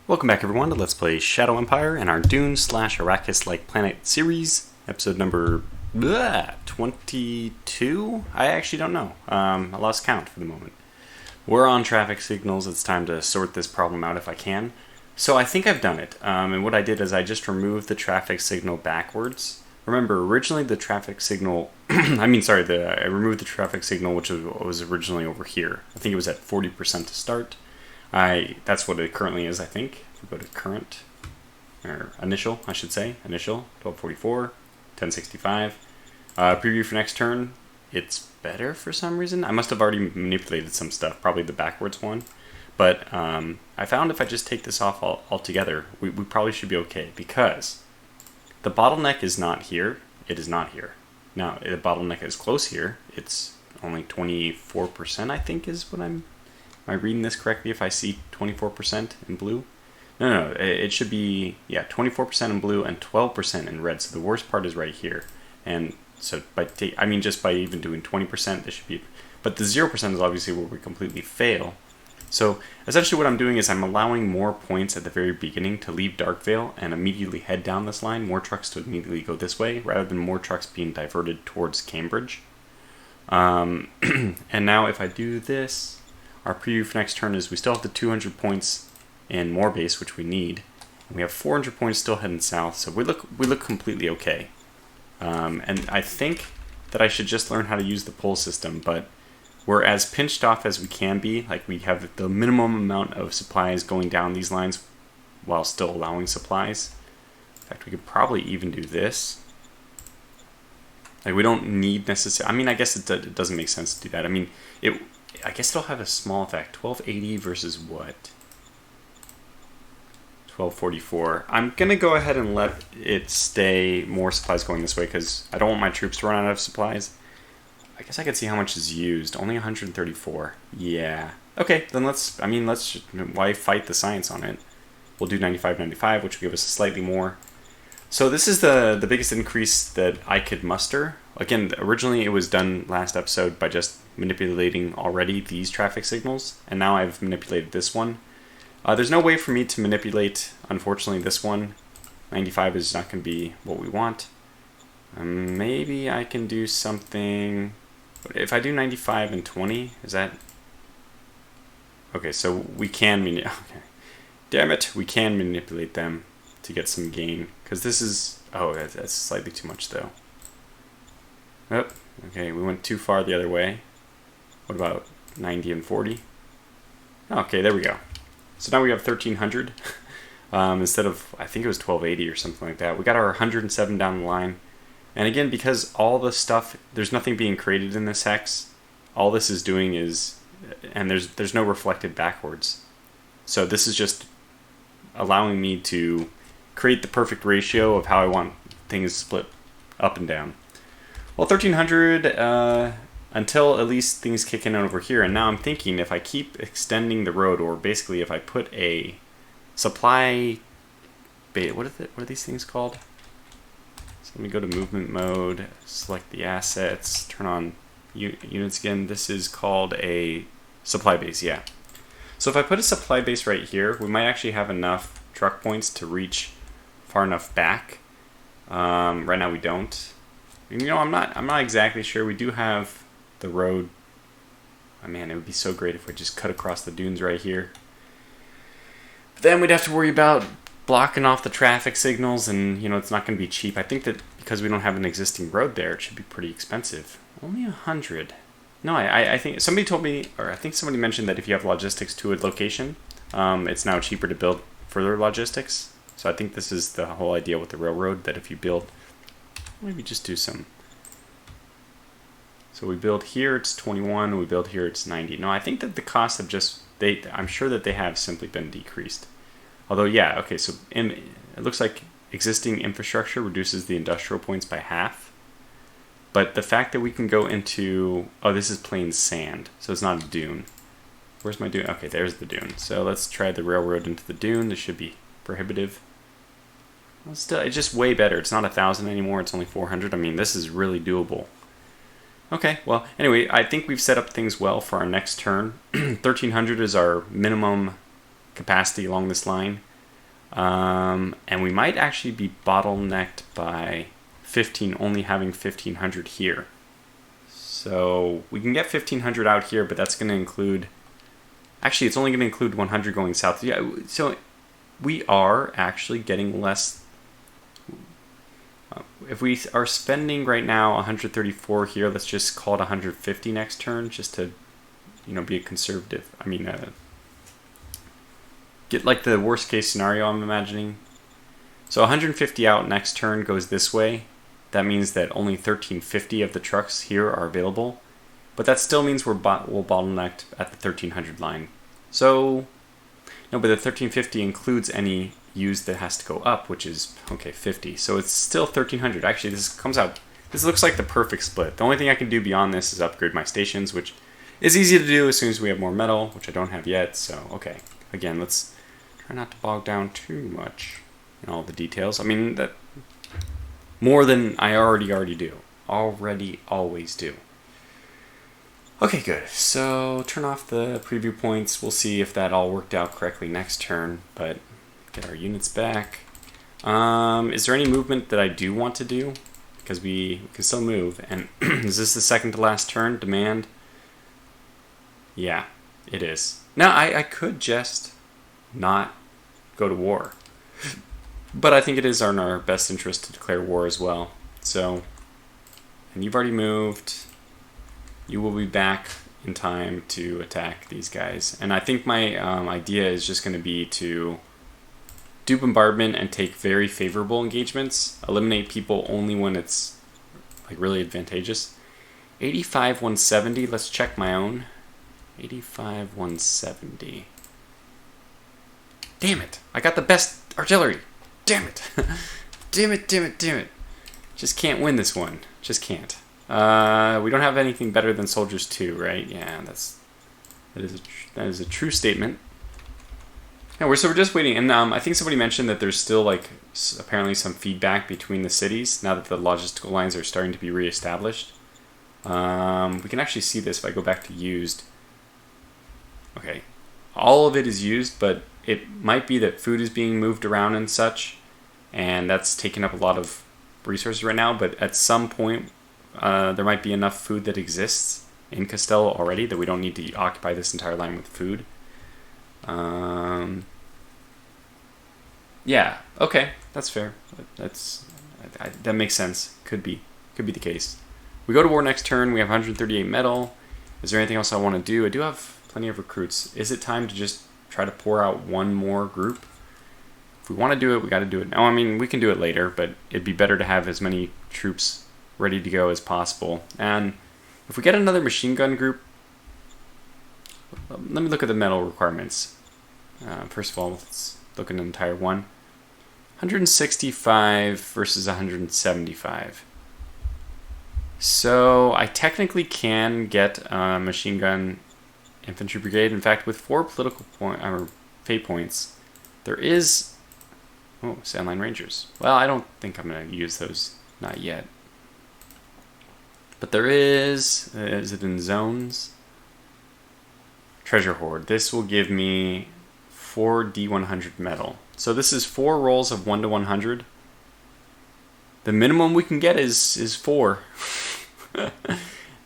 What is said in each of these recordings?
Welcome back everyone to Let's Play Shadow Empire and our Dune / Arrakis-like planet series, episode number 22? I actually don't know. I lost count for the moment. We're on traffic signals. It's time to sort this problem out if I can. So I think I've done it. And what I did is I just removed the traffic signal backwards. Remember, originally the traffic signal... I removed the traffic signal which was originally over here. I think it was at 40% to start. That's what it currently is, I think. If we go to current, or initial, I should say. Initial, 1244, 1065. Preview for next turn. It's better for some reason. I must have already manipulated some stuff, probably the backwards one. But I found if I just take this off altogether, we probably should be okay. Because the bottleneck is not here. It is not here. Now, the bottleneck is close here. It's only 24%, I think, is what Am I reading this correctly if I see 24% in blue? No, it should be, 24% in blue and 12% in red. So the worst part is right here. And so just by even doing 20%, this should be, but the 0% is obviously where we completely fail. So essentially what I'm doing is I'm allowing more points at the very beginning to leave Darkvale and immediately head down this line, more trucks to immediately go this way, rather than more trucks being diverted towards Cambridge. And now if I do this, our preview for next turn is we still have the 200 points in Moorbase, which we need. We have 400 points still heading south, so we look completely okay. And I think that I should just learn how to use the pull system, but we're as pinched off as we can be. Like, we have the minimum amount of supplies going down these lines while still allowing supplies. In fact, we could probably even do this. Like, we don't need necessarily... I mean, I guess it doesn't make sense to do that. I mean, I guess it'll have a small effect. 1280 versus what? 1244. I'm going to go ahead and let it stay more supplies going this way because I don't want my troops to run out of supplies. I guess I could see how much is used. Only 134. Yeah. Okay, then why fight the science on it? We'll do 95, which will give us slightly more. So this is the biggest increase that I could muster. Again, originally it was done last episode by just manipulating already these traffic signals, and now I've manipulated this one. There's no way for me to manipulate, unfortunately, this one. 95 is not going to be what we want. Maybe I can do something... If I do 95 and 20, is that... Okay, so we can... Okay. Damn it, we can manipulate them to get some gain. Because this is... Oh, that's slightly too much, though. Oh, okay, we went too far the other way. What about 90 and 40? Okay, there we go. So now we have 1300 instead of, I think it was 1280 or something like that. We got our 107 down the line. And again, because all the stuff, there's nothing being created in this hex, all this is doing is, and there's no reflected backwards. So this is just allowing me to create the perfect ratio of how I want things split up and down. Well, 1300 until at least things kick in over here. And now I'm thinking if I keep extending the road, or basically if I put a supply bait, what are these things called? So let me go to movement mode, select the assets, turn on units again. This is called a supply base, yeah. So if I put a supply base right here, we might actually have enough truck points to reach far enough back. Right now we don't. You know, I'm not exactly sure. We do have the road. Oh man, it would be so great if we just cut across the dunes right here. But then we'd have to worry about blocking off the traffic signals, and you know, it's not going to be cheap. I think that because we don't have an existing road there, it should be pretty expensive. Only 100. No, I think somebody told me, or I think somebody mentioned that if you have logistics to a location, it's now cheaper to build further logistics. So I think this is the whole idea with the railroad, that if you build, maybe just do some. So we build here, it's 21, we build here, it's 90. No, I think that the costs have just, I'm sure that they have simply been decreased. Although, yeah, okay, so it looks like existing infrastructure reduces the industrial points by half. But the fact that we can go into, oh, this is plain sand, so it's not a dune. Where's my dune? Okay, there's the dune. So let's try the railroad into the dune. This should be prohibitive. Well, still, it's just way better. It's not 1,000 anymore, it's only 400. I mean, this is really doable. Okay, well, anyway, I think we've set up things well for our next turn. 1300 is our minimum capacity along this line. And we might actually be bottlenecked by 15, only having 1,500 here. So we can get 1,500 out here, but that's going to include... Actually, it's only going to include 100 going south. Yeah, so we are actually getting less... if we are spending right now 134 here, let's just call it 150 next turn, just to, be a conservative. I mean, get like the worst case scenario I'm imagining. So 150 out next turn goes this way. That means that only 1,350 of the trucks here are available. But that still means we'll bottlenecked at the 1,300 line. So, no, but the 1,350 includes any used that has to go up, which is, 50. So it's still 1,300. Actually, this looks like the perfect split. The only thing I can do beyond this is upgrade my stations, which is easy to do as soon as we have more metal, which I don't have yet. So, okay. Again, let's try not to bog down too much in all the details. I mean, that more than I already do. Always do. Okay, good. So turn off the preview points. We'll see if that all worked out correctly next turn, but get our units back. Is there any movement that I do want to do? Because we can still move. And is this the second to last turn? Demand? Yeah, it is. Now, I could just not go to war. But I think it is in our best interest to declare war as well. So, and you've already moved. You will be back in time to attack these guys. And I think my idea is just going to be to do bombardment and take very favorable engagements. Eliminate people only when it's like really advantageous. 85, 170. Let's check my own. 85, 170. Damn it. I got the best artillery. Damn it. Damn it. Just can't win this one. Just can't. We don't have anything better than Soldiers 2, right? Yeah, that is a true statement. Yeah, we're just waiting. And I think somebody mentioned that there's still apparently some feedback between the cities now that the logistical lines are starting to be reestablished. We can actually see this if I go back to used. Okay. All of it is used, but it might be that food is being moved around and such, and that's taking up a lot of resources right now, but at some point there might be enough food that exists in Castello already that we don't need to occupy this entire line with food. Yeah, okay, that's fair. That makes sense. Could be the case. We go to war next turn. We have 138 metal. Is there anything else I want to do? I do have plenty of recruits. Is it time to just try to pour out one more group? If we want to do it, we got to do it now. I mean, we can do it later, but it'd be better to have as many troops ready to go as possible. And if we get another machine gun group, let me look at the metal requirements. First of all, let's look at an entire one. 165 versus 175. So I technically can get a machine gun infantry brigade. In fact, with 4 political fate points, there is... Oh, Sandline Rangers. Well, I don't think I'm going to use those. Not yet. But there is... Is it in zones? Treasure Hoard. This will give me 4 D100 metal. So this is 4 rolls of 1 to 100. The minimum we can get is 4.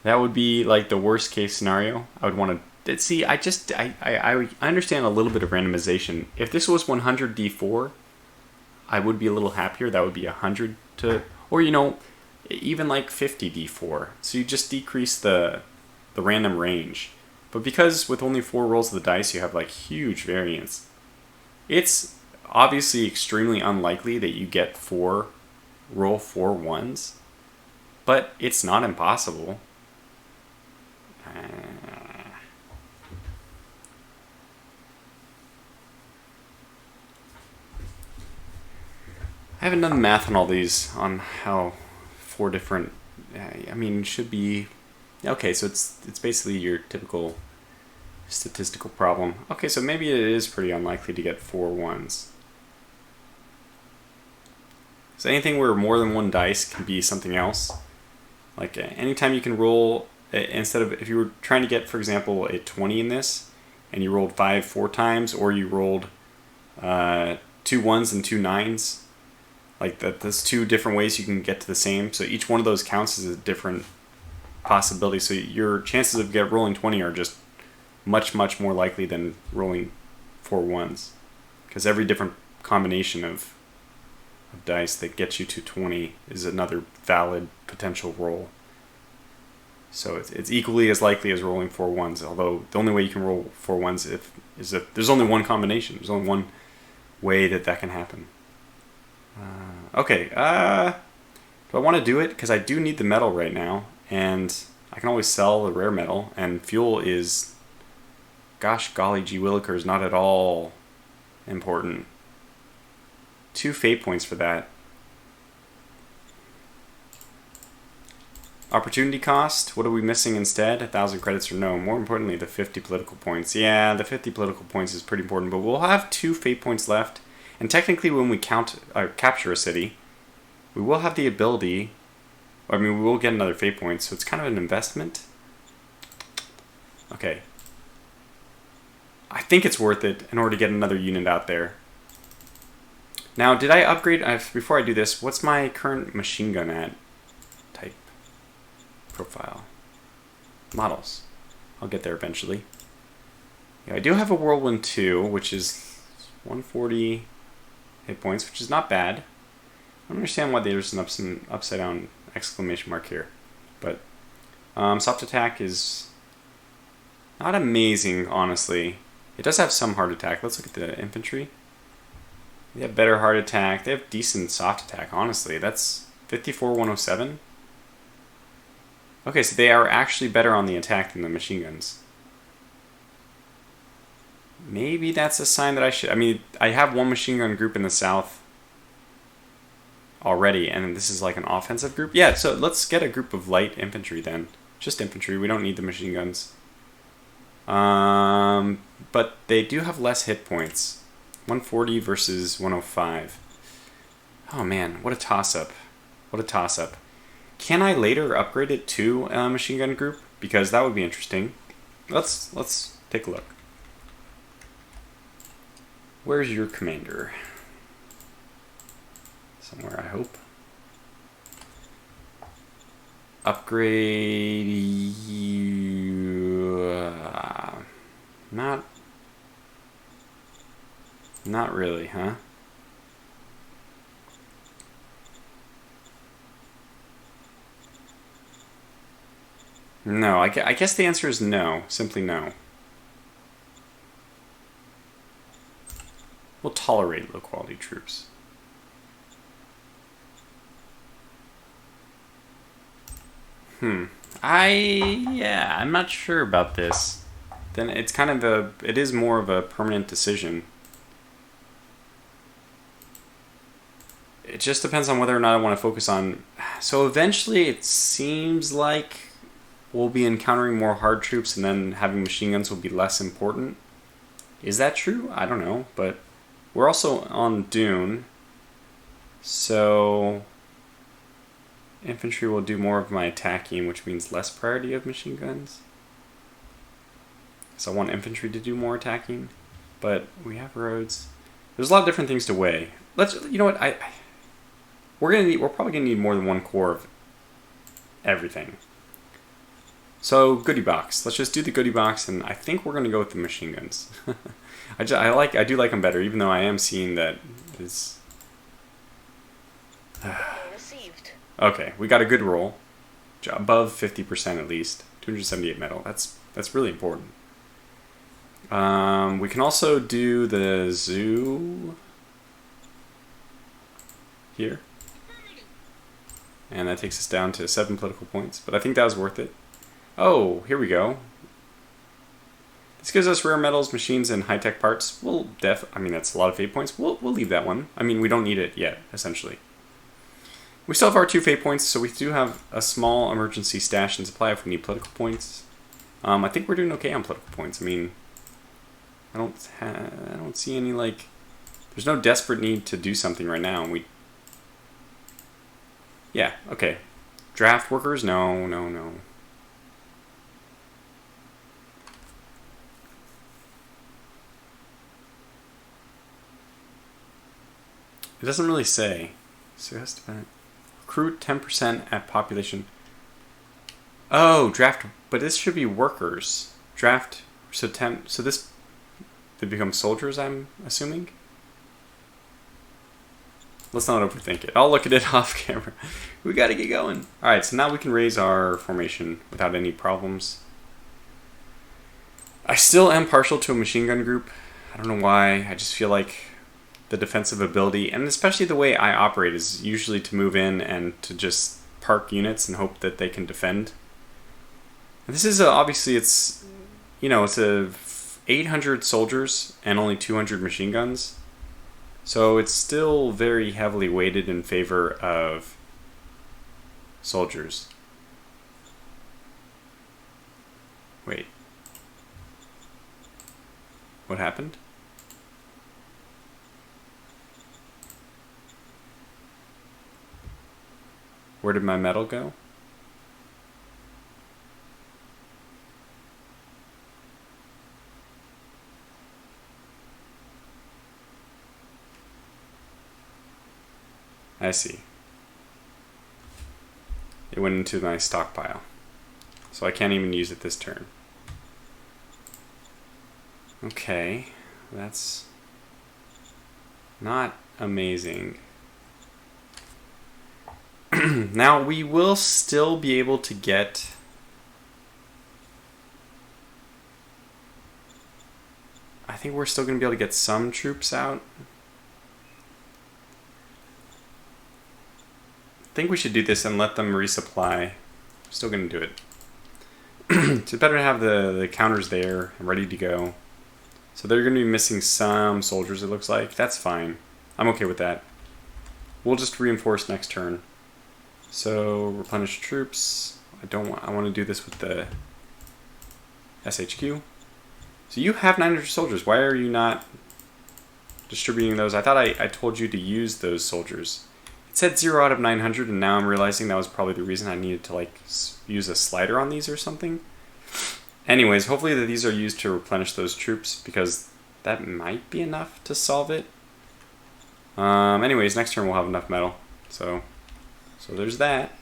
That would be like the worst case scenario. I would want to... See, I understand a little bit of randomization. If this was 100 D4, I would be a little happier. That would be 100 to... Or, even like 50 D4. So you just decrease the random range. But because with only 4 rolls of the dice, you have like huge variance. It's obviously extremely unlikely that you get 4 1s. But it's not impossible. I haven't done the math on all these, on how 4 different... I mean, it should be... Okay, so it's basically your typical statistical problem. Okay, so maybe it is pretty unlikely to get 4 1s. So anything where more than 1 dice can be something else. Like anytime you can roll, instead of, if you were trying to get, for example, a 20 in this, and you rolled 5 4 times, or you rolled 2 1s and 2 9s. Like that, there's 2 different ways you can get to the same. So each one of those counts as a different possibility. So your chances of rolling 20 are just much, much more likely than rolling 4 1s. Because every different combination of dice that gets you to 20 is another valid potential roll. So it's equally as likely as rolling 4 1s, although the only way you can roll 4 1s is if there's only one combination. There's only one way that can happen. Okay, do I want to do it? Because I do need the metal right now, and I can always sell the rare metal, and fuel is, gosh golly gee willikers, not at all important. 2 fate points for that. Opportunity cost, what are we missing instead? 1,000 credits or no? More importantly, the 50 political points. Yeah, the 50 political points is pretty important, but we'll have 2 fate points left. And technically when we capture a city, we will have the ability, I mean, we will get another fate point, so it's kind of an investment. Okay. I think it's worth it in order to get another unit out there. Now, did I upgrade, before I do this, what's my current machine gun at? Type. Profile. Models. I'll get there eventually. Yeah, I do have a Whirlwind 2, which is 140 hit points, which is not bad. I don't understand why there's an upside down exclamation mark here. But soft attack is not amazing, honestly. It does have some hard attack. Let's look at the infantry. They have better hard attack. They have decent soft attack, honestly. That's 54-107. Okay, so they are actually better on the attack than the machine guns. Maybe that's a sign that I should... I mean, I have one machine gun group in the south already, and this is like an offensive group. Yeah, so let's get a group of light infantry then. Just infantry. We don't need the machine guns. But they do have less hit points. 140 versus 105. Oh man, what a toss-up. What a toss-up. Can I later upgrade it to a machine gun group? Because that would be interesting. Let's take a look. Where's your commander? Somewhere, I hope. Upgrade... Not really, huh? No, I guess the answer is no. Simply no. We'll tolerate low-quality troops. I'm not sure about this. Then it's kind of it is more of a permanent decision. It just depends on whether or not I want to focus on... So eventually it seems like we'll be encountering more hard troops and then having machine guns will be less important. Is that true? I don't know, but we're also on Dune. So infantry will do more of my attacking, which means less priority of machine guns. So I want infantry to do more attacking, but we have roads. There's a lot of different things to weigh. You know what, we're probably gonna need more than one core of everything. So goodie box. Let's just do the goodie box, and I think we're gonna go with the machine guns. I do like them better, even though I am seeing that it's. Okay, we got a good roll, above 50% at least. 278 metal. That's really important. We can also do the zoo here. And that takes us down to 7 political points. But I think that was worth it. Oh, here we go. This gives us rare metals, machines, and high-tech parts. I mean, that's a lot of fate points. We'll leave that one. I mean, we don't need it yet, essentially. We still have our 2 fate points, so we do have a small emergency stash and supply if we need political points. I think we're doing okay on political points. I mean, I don't see any, like... There's no desperate need to do something right now, and yeah, okay. Draft workers? No. It doesn't really say. So it has to be recruit 10% at population. Oh, draft, but this should be workers. Draft, so this, they become soldiers, I'm assuming? Let's not overthink it. I'll look at it off camera. We gotta get going. Alright, so now we can raise our formation without any problems. I still am partial to a machine gun group. I don't know why. I just feel like the defensive ability, and especially the way I operate, is usually to move in and to just park units and hope that they can defend. And this is obviously it's, you know, it's a 800 soldiers and only 200 machine guns. So it's still very heavily weighted in favor of soldiers. Wait. What happened? Where did my metal go? I see. It went into my stockpile. So I can't even use it this turn. Okay, that's not amazing. Now we will still be able to get I think we're still going to be able to get some troops out. I think we should do this and let them resupply. Still going to do it. It's better to have the counters there and ready to go. So they're going to be missing some soldiers, it looks like. That's fine. I'm okay with that. We'll just reinforce next turn. So replenish troops. I want to do this with the SHQ. So you have 900 soldiers. Why are you not distributing those? I thought I told you to use those soldiers. It said 0 out of 900, and now I'm realizing that was probably the reason I needed to like use a slider on these or something. Anyways, hopefully that these are used to replenish those troops, because that might be enough to solve it. Anyways, next turn we'll have enough metal. So there's that.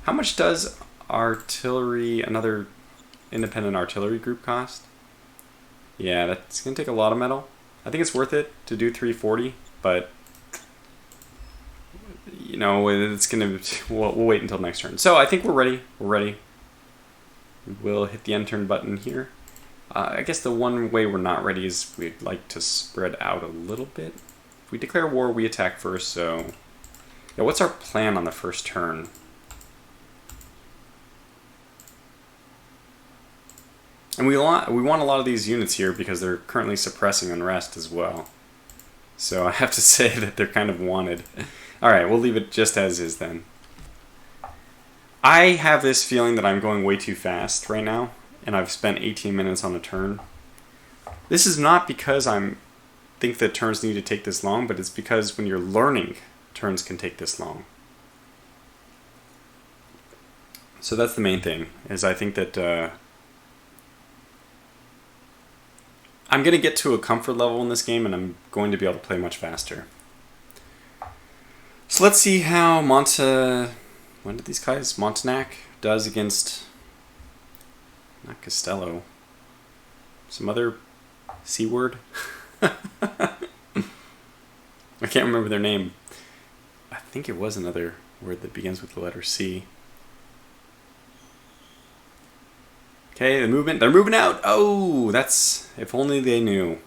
How much does artillery, another independent artillery group cost? Yeah, that's going to take a lot of metal. I think it's worth it to do 340, but you know, it's going to, we'll wait until next turn. So I think we're ready. We're ready. We'll hit the end turn button here. I guess the one way we're not ready is we'd like to spread out a little bit. If we declare war, we attack first, so yeah, what's our plan on the first turn? And we want a lot of these units here because they're currently suppressing unrest as well. So I have to say that they're kind of wanted. Alright, we'll leave it just as is then. I have this feeling that I'm going way too fast right now, and I've spent 18 minutes on a turn. This is not because I think that turns need to take this long, but it's because when you're learning, turns can take this long. So that's the main thing, is I think that I'm going to get to a comfort level in this game, and I'm going to be able to play much faster. So let's see how when did these guys? Montanak does against, not Costello, some other C word. I can't remember their name. I think it was another word that begins with the letter C. Okay, they're moving out. Oh, that's, if only they knew.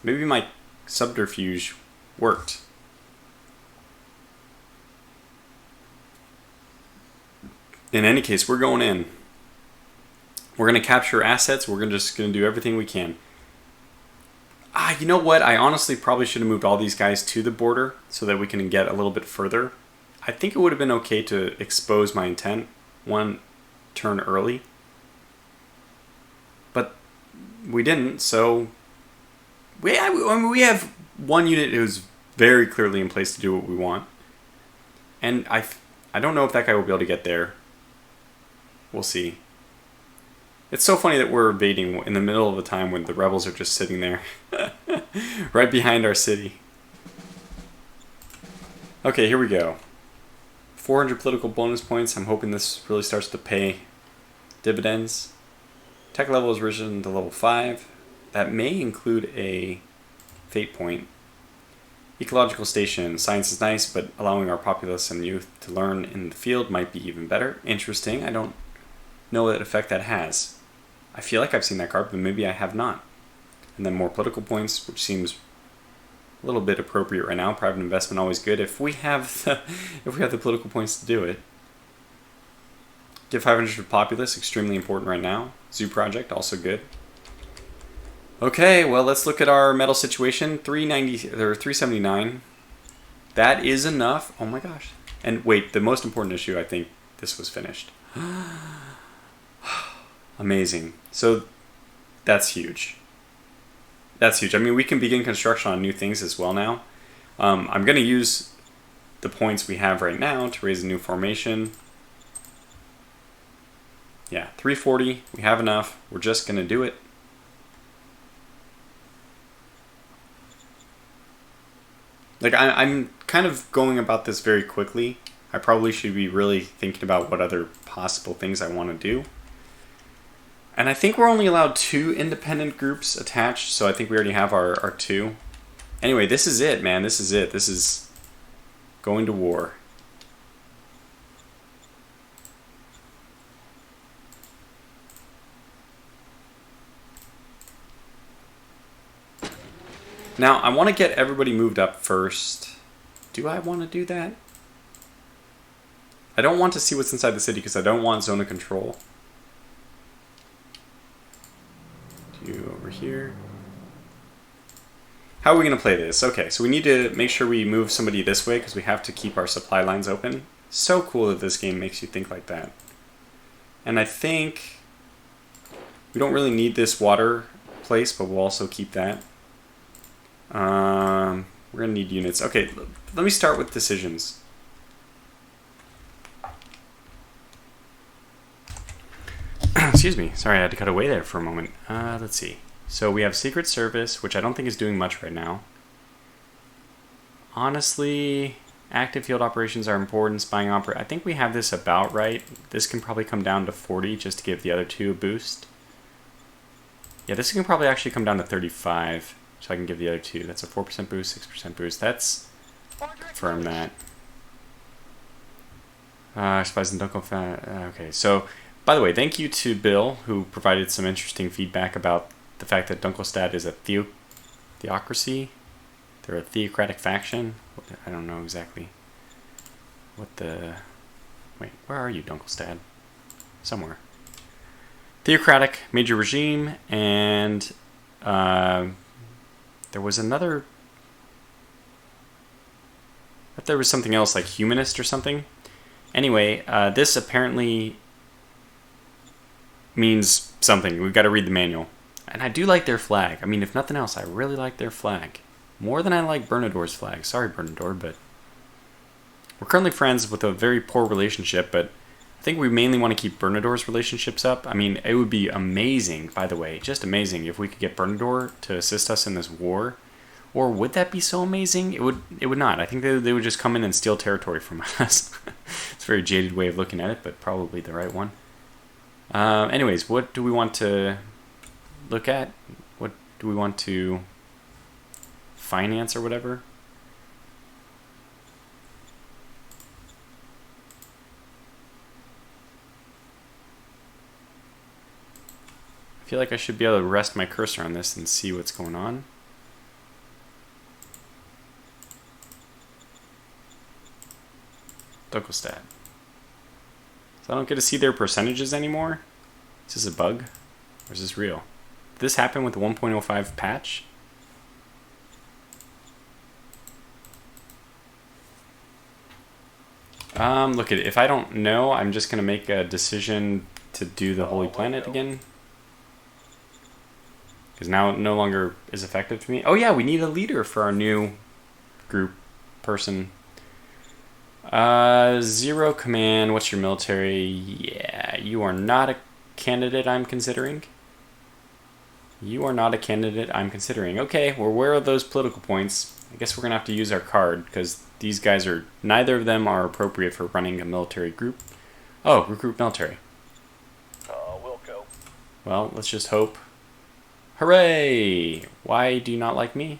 Maybe my subterfuge worked. In any case, we're going in. We're going to capture assets. We're just going to do everything we can. You know what? I honestly probably should have moved all these guys to the border so that we can get a little bit further. I think it would have been okay to expose my intent one turn early. But we didn't, so we have one unit who's very clearly in place to do what we want. And I don't know if that guy will be able to get there. We'll see. It's so funny that we're invading in the middle of the time when the rebels are just sitting there right behind our city. Okay, here we go. 400 political bonus points. I'm hoping this really starts to pay dividends. Tech level has risen to level 5. That may include a fate point. Ecological station. Science is nice, but allowing our populace and youth to learn in the field might be even better. Interesting. I don't know what effect that has. I feel like I've seen that card, but maybe I have not. And then more political points, which seems a little bit appropriate right now. Private investment always good if we have the political points to do it. Give 500 to populace, extremely important right now. Zoo project, also good. Okay, well, let's look at our metal situation. 390 or 379. That is enough. Oh my gosh. And wait, the most important issue, I think this was finished. Amazing. So that's huge. That's huge. I mean, we can begin construction on new things as well now. I'm going to use the points we have right now to raise a new formation. Yeah, 340. We have enough. We're just going to do it. Like, I'm kind of going about this very quickly. I probably should be really thinking about what other possible things I want to do. And I think we're only allowed 2 independent groups attached, so I think we already have our 2. Anyway, this is it, man. This is it. This is going to war. Now, I want to get everybody moved up first. Do I want to do that? I don't want to see what's inside the city because I don't want zone of control. Do over here. How are we going to play this? Okay, so we need to make sure we move somebody this way because we have to keep our supply lines open. So cool that this game makes you think like that. And I think we don't really need this water place, but we'll also keep that. We're going to need units. Okay, let me start with decisions. Excuse me. Sorry, I had to cut away there for a moment. Let's see. So we have Secret Service, which I don't think is doing much right now. Honestly, active field operations are important. Spying I think we have this about right. This can probably come down to 40 just to give the other 2 a boost. Yeah, this can probably actually come down to 35. So I can give the other 2. That's a 4% boost, 6% boost. That's confirm that. Spies and Dunkel. Okay, so by the way, thank you to Bill who provided some interesting feedback about the fact that Dunkelstad is a theocracy. They're a theocratic faction. I don't know exactly what the. Wait, where are you, Dunkelstad? Somewhere. Theocratic major regime and. There was another. I thought there was something else like humanist or something. Anyway, this apparently means something. We've got to read the manual. And I do like their flag. I mean, if nothing else, I really like their flag. More than I like Bernador's flag. Sorry, Bernador, but we're currently friends with a very poor relationship, but I think we mainly want to keep Bernador's relationships up. I mean, it would be amazing, by the way, just amazing if we could get Bernador to assist us in this war. Or would that be so amazing? It would not. I think they would just come in and steal territory from us. It's a very jaded way of looking at it, but probably the right one. Anyways, what do we want to look at? What do we want to finance or whatever? I feel like I should be able to rest my cursor on this and see what's going on. Dunkelstad. So I don't get to see their percentages anymore? Is this a bug? Or is this real? Did this happen with the 1.05 patch? Look at it. If I don't know, I'm just going to make a decision to do the Holy Planet again. Because now it no longer is effective to me. Oh yeah, we need a leader for our new group person. 0 command. What's your military? Yeah, you are not a candidate I'm considering. You are not a candidate I'm considering. Okay, well, where are those political points? I guess we're going to have to use our card, because these guys are... Neither of them are appropriate for running a military group. Oh, recruit military. Wilco. Well, let's just hope. Hooray! Why do you not like me?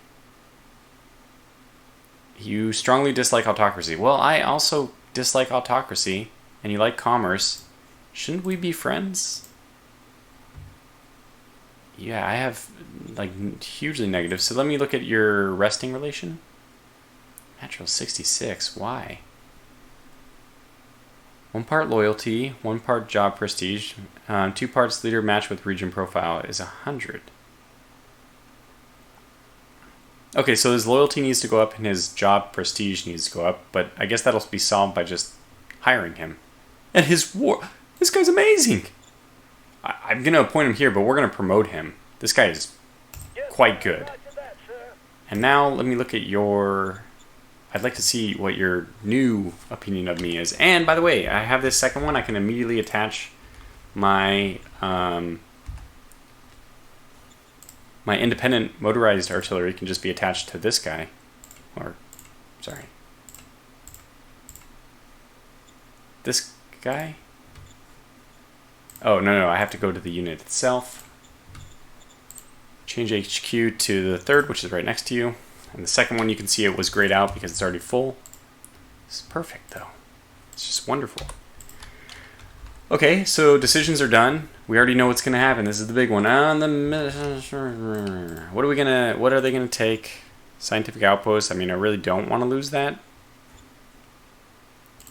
You strongly dislike autocracy. Well, I also dislike autocracy, and you like commerce. Shouldn't we be friends? Yeah, I have, like, hugely negative. So let me look at your resting relation. Natural 66. Why? 1 part loyalty, 1 part job prestige, 2 parts leader match with region profile is 100. Okay, so his loyalty needs to go up and his job prestige needs to go up, but I guess that'll be solved by just hiring him. And his war... This guy's amazing! I'm going to appoint him here, but we're going to promote him. This guy is quite good. And now let me look at your... I'd like to see what your new opinion of me is. And by the way, I have this second one. I can immediately attach my my independent motorized artillery can just be attached to this guy. Or, sorry. This guy? Oh, no, I have to go to the unit itself. Change HQ to the third, which is right next to you. And the second one, you can see it was grayed out because it's already full. This is perfect, though. It's just wonderful. Okay, so decisions are done. We already know what's going to happen. This is the big one. What are they going to take? Scientific outposts. I mean, I really don't want to lose that.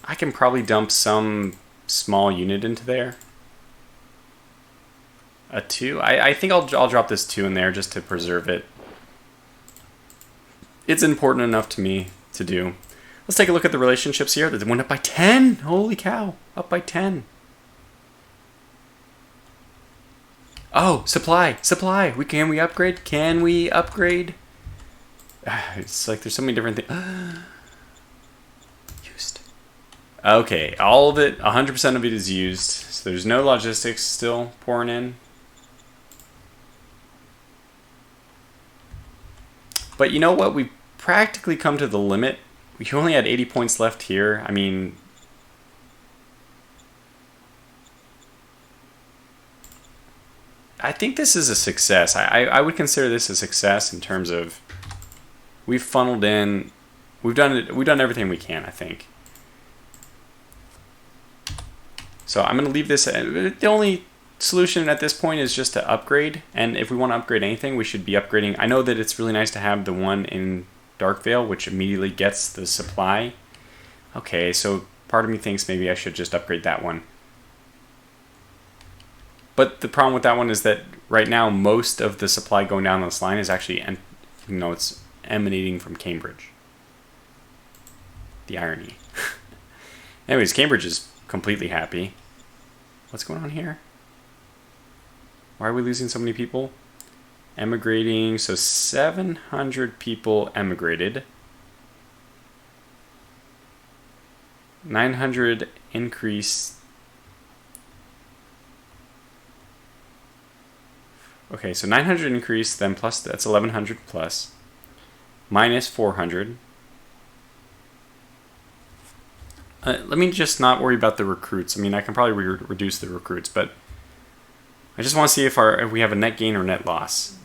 I can probably dump some small unit into there. A 2? I think I'll drop this 2 in there just to preserve it. It's important enough to me to do. Let's take a look at the relationships here. They went up by 10! Holy cow! Up by 10. Oh, supply! Supply! Can we upgrade? Can we upgrade? It's like there's so many different things. Used. Okay, all of it, 100% of it is used. So there's no logistics still pouring in. But you know what? We practically come to the limit. We only had 80 points left here. I mean... I think this is a success. I would consider this a success in terms of... We've funneled in... We've done everything we can, I think. So I'm going to leave this... The only solution at this point is just to upgrade, and if we want to upgrade anything, we should be upgrading. I know that it's really nice to have the one in Darkvale, which immediately gets the supply. Okay, so part of me thinks maybe I should just upgrade that one. But the problem with that one is that right now most of the supply going down this line is actually, it's emanating from Cambridge. The irony. Anyways, Cambridge is completely happy. What's going on here? Why are we losing so many people? Emigrating, so 700 people emigrated. 900 increase. Okay, so 900 increase, then plus, that's 1100 plus. Minus 400. Let me just not worry about the recruits. I mean, I can probably reduce the recruits, but I just want to see if we have a net gain or net loss.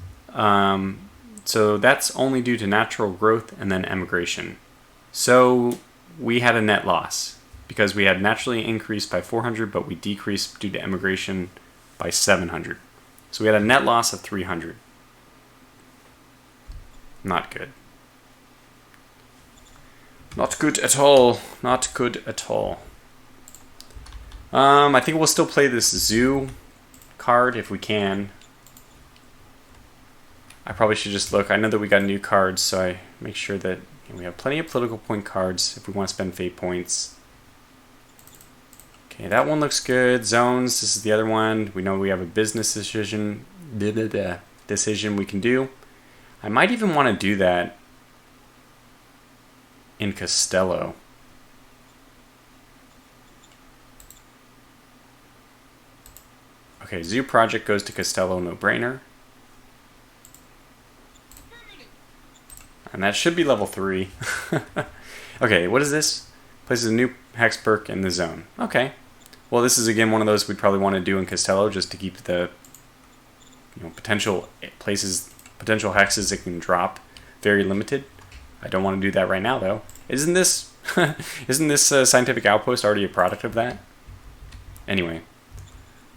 So that's only due to natural growth and then emigration. So we had a net loss because we had naturally increased by 400, but we decreased due to emigration by 700. So we had a net loss of 300. Not good. Not good at all. Not good at all. I think we'll still play this zoo card if we can. I probably should just look. I know that we got new cards, so I make sure that we have plenty of political point cards if we want to spend fate points. Okay, that one looks good. Zones, this is the other one. We know we have a business decision we can do. I might even want to do that in Costello. Okay, zoo project goes to Costello, no brainer. And that should be level 3. Okay, what is this? Places a new hex perk in the zone. Okay. Well, this is again one of those we'd probably want to do in Castello just to keep the potential places, potential hexes it can drop very limited. I don't want to do that right now though. Isn't this scientific outpost already a product of that? Anyway,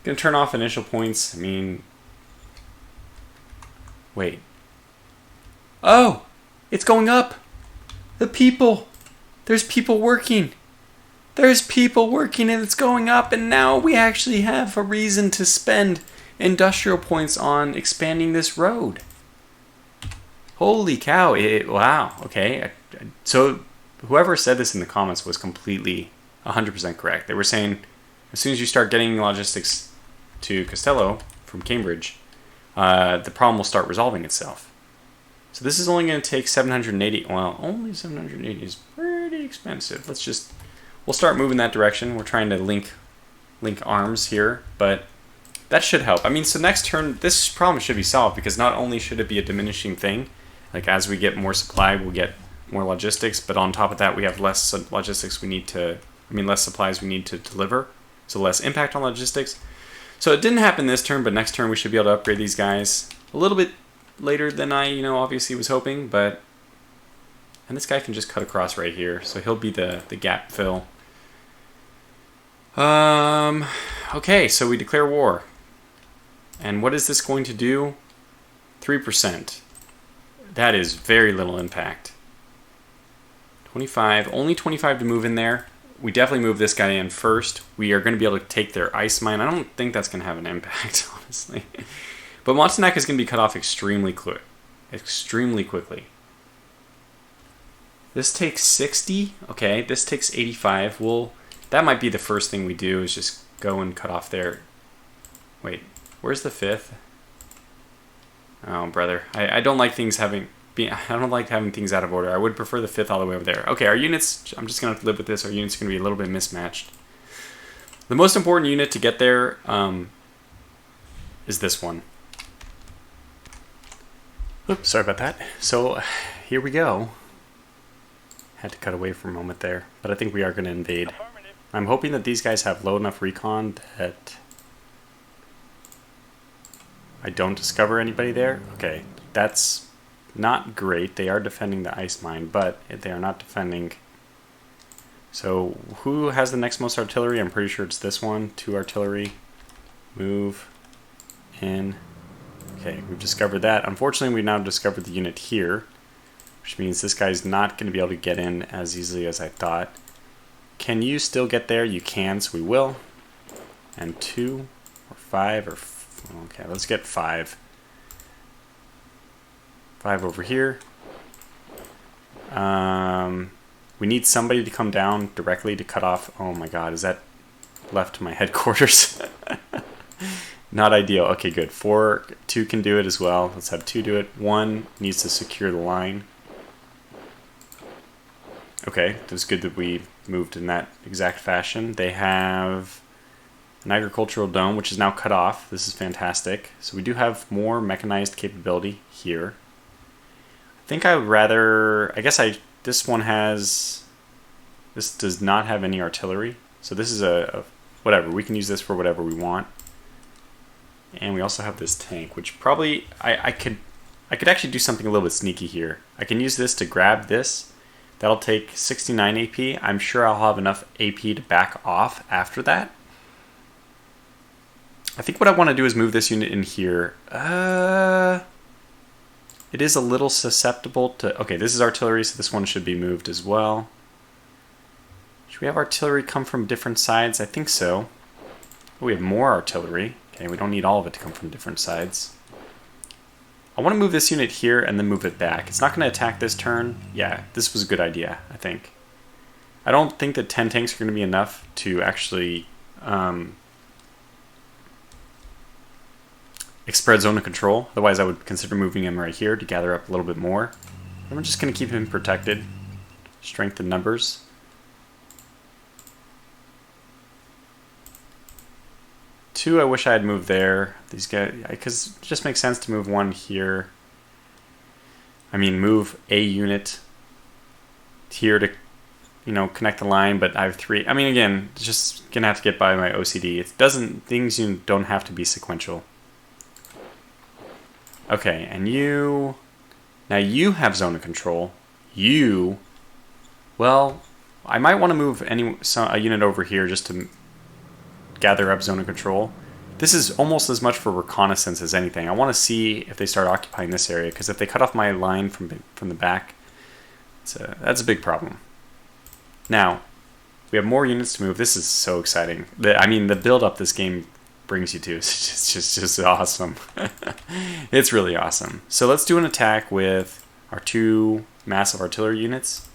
gonna turn off initial points. I mean, wait. Oh, it's going up. The people. There's people working. There's people working and it's going up, and now we actually have a reason to spend industrial points on expanding this road. Holy cow. Wow. Okay. So whoever said this in the comments was completely 100% correct. They were saying as soon as you start getting logistics to Castello from Cambridge, the problem will start resolving itself. So this is only going to take 780. Well, only 780 is pretty expensive. We'll start moving that direction. We're trying to link arms here, but that should help. I mean, so next turn, this problem should be solved because not only should it be a diminishing thing, like as we get more supply, we'll get more logistics, but on top of that, we have less logistics less supplies we need to deliver, so less impact on logistics. So it didn't happen this turn, but next turn we should be able to upgrade these guys a little bit later than I, obviously was hoping, but... And this guy can just cut across right here, so he'll be the gap fill. Okay, so we declare war. And what is this going to do? 3%. That is very little impact. 25, only 25 to move in there. We definitely move this guy in first. We are going to be able to take their ice mine. I don't think that's going to have an impact, honestly. But Montanak is going to be cut off extremely quickly. This takes 60. Okay, this takes 85. That might be the first thing we do is just go and cut off there. Wait, where's the 5th? Oh, brother. I don't like things having things out of order. I would prefer the 5th all the way over there. Okay, our units, I'm just going to have to live with this. Our unit's going to be a little bit mismatched. The most important unit to get there is this one. Oops, sorry about that. So, here we go. Had to cut away for a moment there, but I think we are going to invade. I'm hoping that these guys have low enough recon that I don't discover anybody there. Okay, that's not great. They are defending the ice mine, but they are not defending. So who has the next most artillery? I'm pretty sure it's this one. 2 artillery. Move in. Okay, we've discovered that. Unfortunately, we now discovered the unit here, which means this guy's not going to be able to get in as easily as I thought. Can you still get there? You can, so we will. And 2 or 5 or... Okay, let's get 5. 5 over here. We need somebody to come down directly to cut off... Oh my god, is that left to my headquarters? Not ideal. Okay, good. 2 can do it as well. Let's have 2 do it. 1 needs to secure the line. Okay, it was good that we moved in that exact fashion. They have an agricultural dome, which is now cut off. This is fantastic. So we do have more mechanized capability here. I think I would rather... This one has... This does not have any artillery. So this is a whatever. We can use this for whatever we want. And we also have this tank, which probably... I could actually do something a little bit sneaky here. I can use this to grab this. That'll take 69 AP. I'm sure I'll have enough AP to back off after that. I think what I want to do is move this unit in here. It is a little susceptible to... Okay, this is artillery, so this one should be moved as well. Should we have artillery come from different sides? I think so. Oh, we have more artillery. Okay, we don't need all of it to come from different sides. I want to move this unit here and then move it back. It's not going to attack this turn. Yeah, this was a good idea, I think. I don't think that 10 tanks are going to be enough to actually spread zone of control. Otherwise, I would consider moving him right here to gather up a little bit more. And we're just going to keep him protected. Strength in numbers. Two, I wish I had moved there. These guys, because it just makes sense to move one here. I mean, move a unit here to, connect the line, but I have 3. I mean, again, it's just gonna have to get by my OCD. It doesn't, things don't have to be sequential. Okay, and now you have zone of control. Well, I might want to move a unit over here just to gather up zone of control. This is almost as much for reconnaissance as anything. I want to see if they start occupying this area, because if they cut off my line from the back, that's a big problem. Now, we have more units to move. This is so exciting. The build-up this game brings you to is just awesome. It's really awesome. So let's do an attack with our 2 massive artillery units.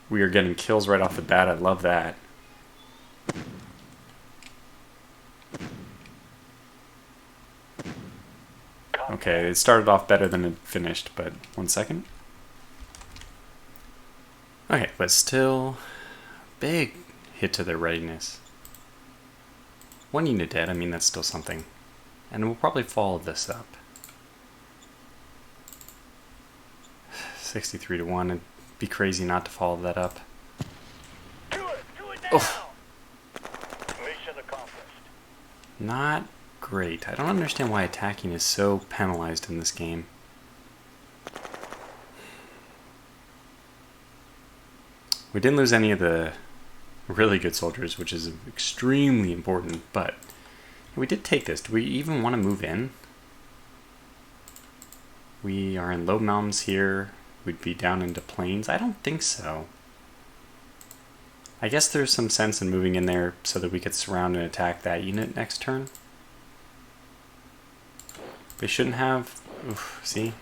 We are getting kills right off the bat. I love that. Okay, it started off better than it finished, but 1 second. Okay, but still, big hit to their readiness. 1 unit dead, I mean, that's still something. And we'll probably follow this up. 63 to 1, it'd be crazy not to follow that up. Do it now! Oh. Mission accomplished. Not great. I don't understand why attacking is so penalized in this game. We didn't lose any of the really good soldiers, which is extremely important, but we did take this. Do we even want to move in? We are in low mountains here. We'd be down into plains. I don't think so. I guess there's some sense in moving in there so that we could surround and attack that unit next turn. They shouldn't have... Oof, see?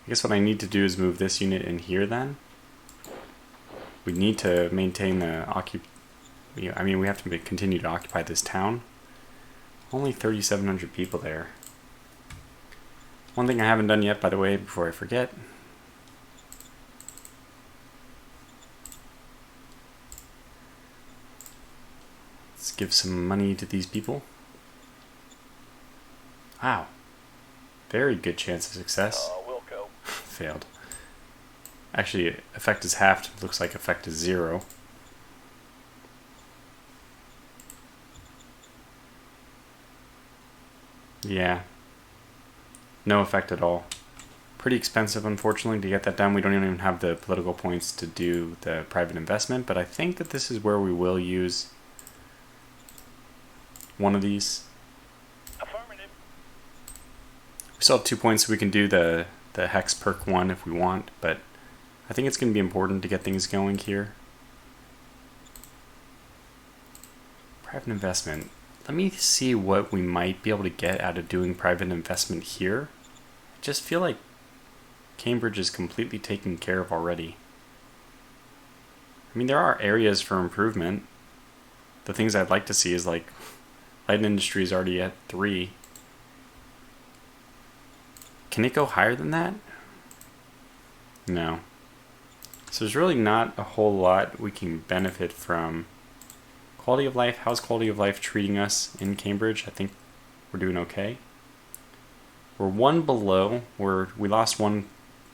I guess what I need to do is move this unit in here then. We need to maintain the we have to continue to occupy this town. Only 3,700 people there. One thing I haven't done yet, by the way, before I forget. Let's give some money to these people. Wow. Very good chance of success. Wilco. Failed. Actually, effect is halved. Looks like effect is 0. Yeah. No effect at all. Pretty expensive, unfortunately, to get that done. We don't even have the political points to do the private investment, but I think that this is where we will use one of these. Affirmative. We still have 2 points, so we can do the hex perk 1 if we want, but I think it's going to be important to get things going here. Private investment. Let me see what we might be able to get out of doing private investment here. I just feel like Cambridge is completely taken care of already. I mean, there are areas for improvement. The things I'd like to see is like light industry is already at 3. Can it go higher than that? No. So there's really not a whole lot we can benefit from. Quality of life, how's quality of life treating us in Cambridge? I think we're doing okay. We're 1 below, we lost 1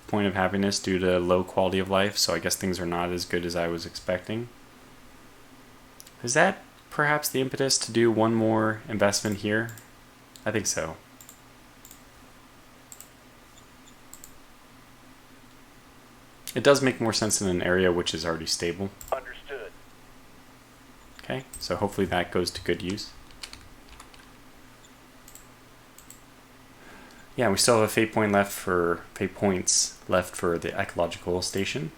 point of happiness due to low quality of life, so I guess things are not as good as I was expecting. Is that perhaps the impetus to do 1 more investment here? I think so. It does make more sense in an area which is already stable. Understood. Okay, so hopefully that goes to good use. Yeah, we still have a fate points left for the ecological station.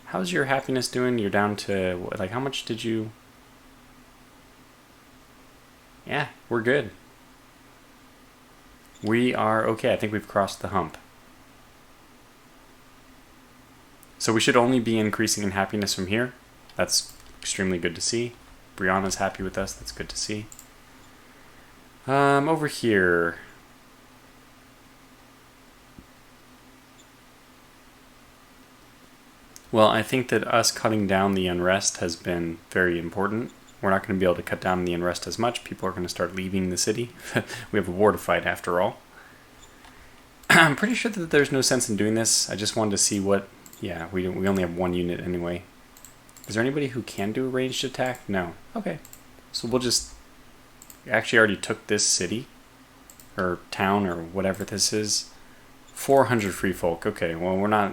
How's your happiness doing? You're down to, like, how much did you... Yeah, we're good. We are okay. I think we've crossed the hump. So we should only be increasing in happiness from here. That's extremely good to see. Brianna's happy with us. That's good to see. Over here... Well, I think that us cutting down the unrest has been very important. we're not going to be able to cut down the unrest as much. People are going to start leaving the city. We have a war to fight after all. I'm pretty sure that there's no sense in doing this. I just wanted to see what... Yeah, we only have one unit anyway. Is there anybody who can do a ranged attack? No. Okay. So we'll just... We actually already took this city. Or town, or whatever this is. 400 free folk. Okay, well, we're not...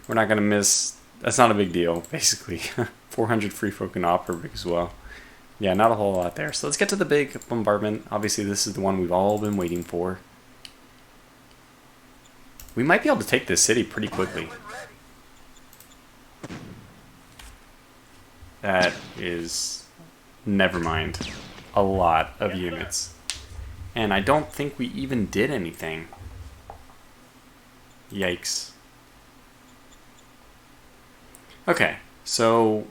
We're not going to miss... That's not a big deal, basically. 400 free folk in Opera as well. Yeah, not a whole lot there. So let's get to the big bombardment. Obviously, this is the one we've all been waiting for. We might be able to take this city pretty quickly. That is... Never mind. A lot of units. And I don't think we even did anything. Yikes. Okay, so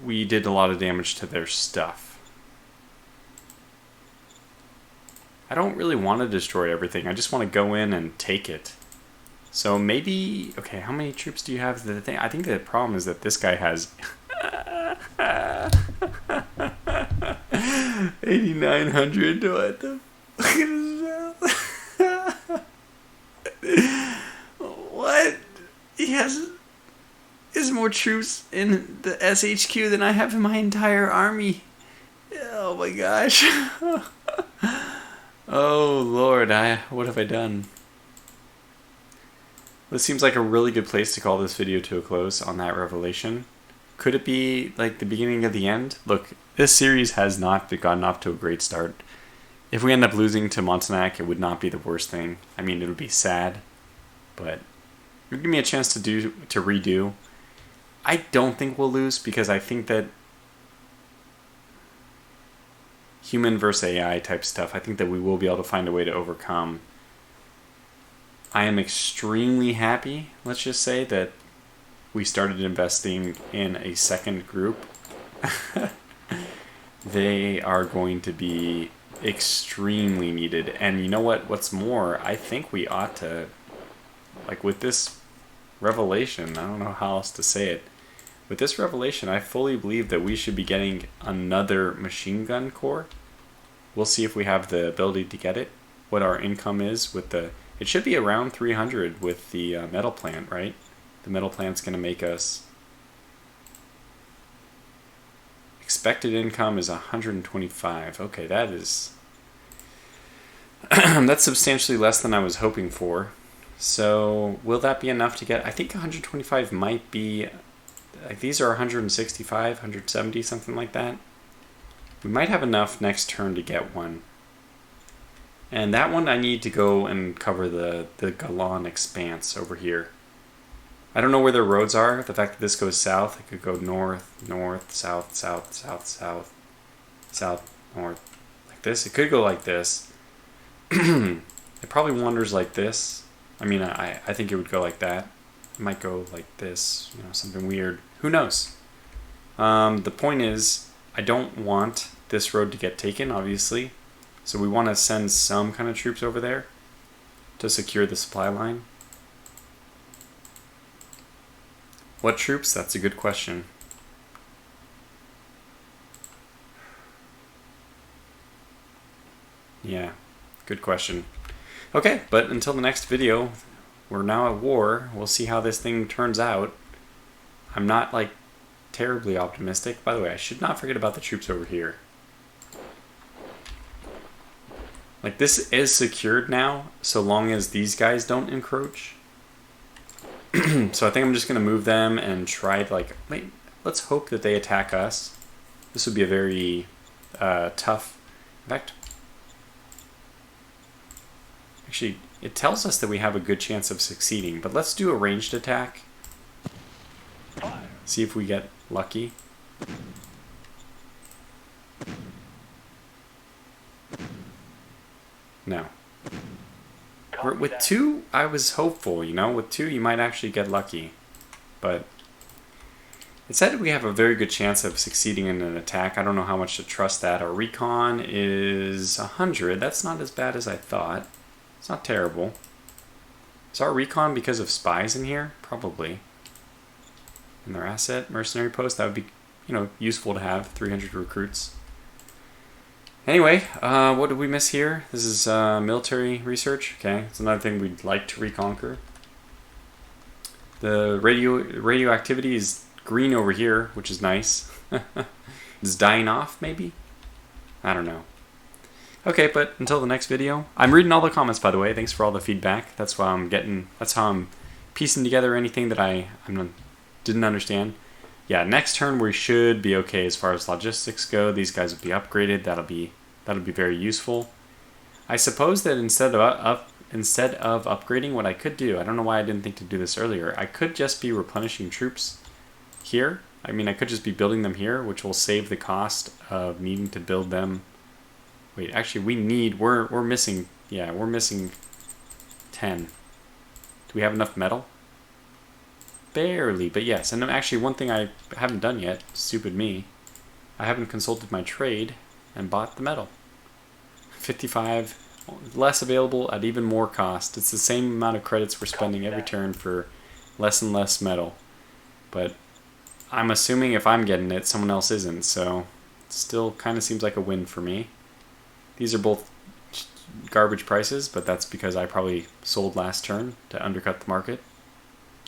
we did a lot of damage to their stuff. I don't really want to destroy everything. I just want to go in and take it. So maybe... Okay, how many troops do you have? I think the problem is that this guy has... 8,900. What the fuck is that? What? He has more troops in the SHQ than I have in my entire army. Oh my gosh. Oh Lord, what have I done? This seems like a really good place to call this video to a close on that revelation. Could it be like the beginning of the end? Look, this series has not gotten off to a great start. If we end up losing to Montanak, it would not be the worst thing. I mean, it would be sad, but it would give me a chance to redo. I don't think we'll lose because I think that human versus AI type stuff, I think that we will be able to find a way to overcome. I am extremely happy, let's just say, that we started investing in a second group. They are going to be extremely needed. And you know what? What's more, I think we ought to, like with this revelation, I don't know how else to say it. With this revelation, I fully believe that we should be getting another machine gun corps. We'll see if we have the ability to get it. What our income is with the... It should be around 300 with the metal plant, right? The metal plant's going to make us... Expected income is 125. Okay, that is... That's substantially less than I was hoping for. So, will that be enough to get... I think 125 might be... Like, these are 165, 170, something like that. We might have enough next turn to get one. And that one I need to go and cover the Galan expanse over here. I don't know where their roads are. The fact that this goes south, it could go north, north, south, south, south, south, south, north. Like this. It could go like this. It probably wanders like this. I mean, I think it would go like that. It might go like this, you know, something weird. Who knows? The point is, I don't want this road to get taken, obviously. So we want to send some kind of troops over there to secure the supply line. What troops? That's a good question. Yeah, good question. Okay, but until the next video, we're now at war. We'll see how this thing turns out. I'm not, like, terribly optimistic. By the way, I should not forget about the troops over here. Like, this is secured now, so long as these guys don't encroach. So I think I'm just going to move them and try to, like, wait, let's hope that they attack us. This would be a very tough... In fact, actually, it tells us that we have a good chance of succeeding, but let's do a ranged attack. See if we get lucky. No. With 2, I was hopeful, you know? With 2, you might actually get lucky. But it said we have a very good chance of succeeding in an attack. I don't know how much to trust that. Our recon is 100. That's not as bad as I thought. It's not terrible. Is our recon because of spies in here? Probably. And their asset, mercenary post, that would be useful to have. 300 recruits. Anyway, what did we miss here? This is military research. Okay, it's another thing we'd like to reconquer. The radioactivity is green over here, which is nice. It's dying off, maybe? I don't know. Okay, but until the next video, I'm reading all the comments, by the way. Thanks for all the feedback. That's how I'm piecing together anything that I didn't understand. Yeah, next turn we should be okay as far as logistics go. These guys will be upgraded. That'll be very useful. I suppose that instead of upgrading, what I could do, I don't know why I didn't think to do this earlier, I could just be replenishing troops here. I mean, I could just be building them here, which will save the cost of needing to build them. Wait, actually, we're missing 10. Do we have enough metal? Barely, but yes. And actually, one thing I haven't done yet, stupid me, I haven't consulted my trade and bought the metal. 55, less available at even more cost. It's the same amount of credits we're spending every turn for less and less metal. But I'm assuming if I'm getting it, someone else isn't, so it still kind of seems like a win for me. These are both garbage prices, but that's because I probably sold last turn to undercut the market.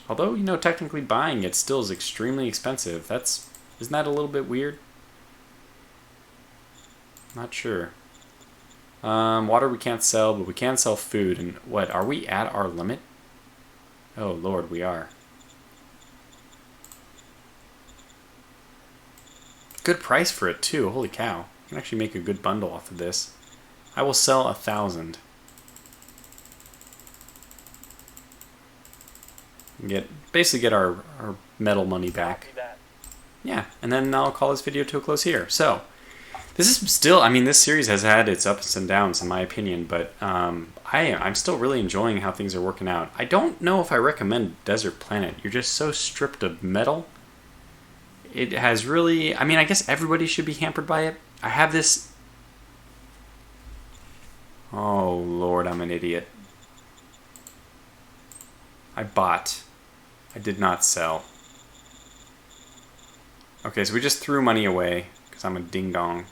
Although, technically buying it still is extremely expensive. Isn't that a little bit weird? Not sure. Water we can't sell, but we can sell food. And what, are we at our limit? Oh Lord, we are. Good price for it too, holy cow. I can actually make a good bundle off of this. I will sell 1,000. Basically get our metal money back. Yeah, and then I'll call this video to a close here. So, this is still, this series has had its ups and downs in my opinion, but I'm still really enjoying how things are working out. I don't know if I recommend Desert Planet. You're just so stripped of metal. It has really, I guess everybody should be hampered by it. I have this... Oh, Lord, I'm an idiot. I bought. I did not sell. Okay, so we just threw money away because I'm a ding-dong.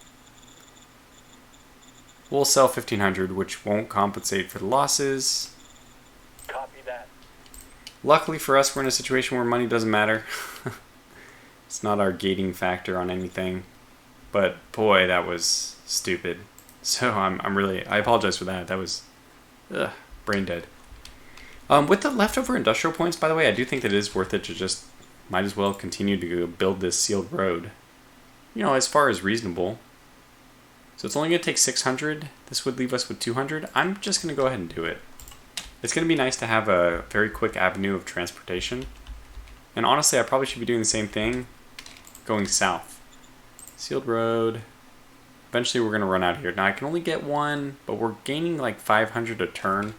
We'll sell 1,500, which won't compensate for the losses. Copy that. Luckily for us, we're in a situation where money doesn't matter. It's not our gating factor on anything. But boy, that was stupid. So I apologize for that. That was brain dead. With the leftover industrial points, by the way, I do think that it is worth it to just might as well continue to build this sealed road. As far as reasonable. So it's only going to take 600. This would leave us with 200. I'm just going to go ahead and do it. It's going to be nice to have a very quick avenue of transportation. And honestly, I probably should be doing the same thing going south. Sealed road. Eventually we're going to run out here. Now I can only get one, but we're gaining like 500 a turn.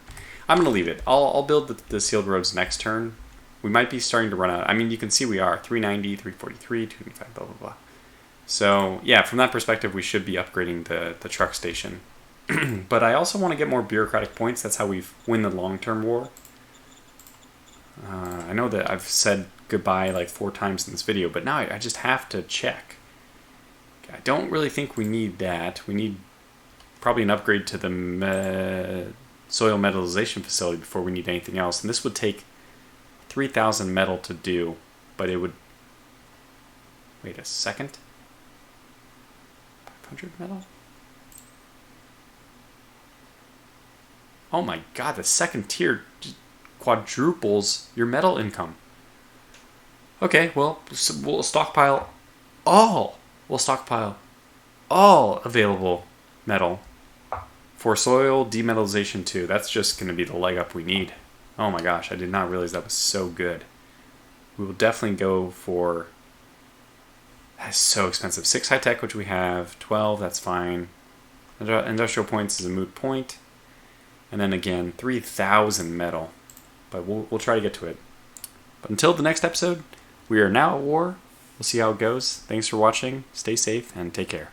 I'm going to leave it. I'll build the sealed roads next turn. We might be starting to run out. You can see we are. 390, 343, 225, blah, blah, blah. So, yeah, from that perspective, we should be upgrading the truck station. But I also want to get more bureaucratic points. That's how we win the long-term war. I know that I've said goodbye like 4 times in this video, but now I just have to check. I don't really think we need that. We need probably an upgrade to the soil metallization facility before we need anything else. And this would take 3,000 metal to do, but it would... Wait a second. 500 metal? Oh my god, the second tier quadruples your metal income. Okay, well, we'll stockpile all available metal for soil demetallization 2. That's just going to be the leg up we need. Oh my gosh, I did not realize that was so good. We will definitely go for... That is so expensive. 6 high tech, which we have. 12, that's fine. Industrial points is a moot point. And then again, 3,000 metal. But we'll try to get to it. But until the next episode, we are now at war. We'll see how it goes. Thanks for watching. Stay safe and take care.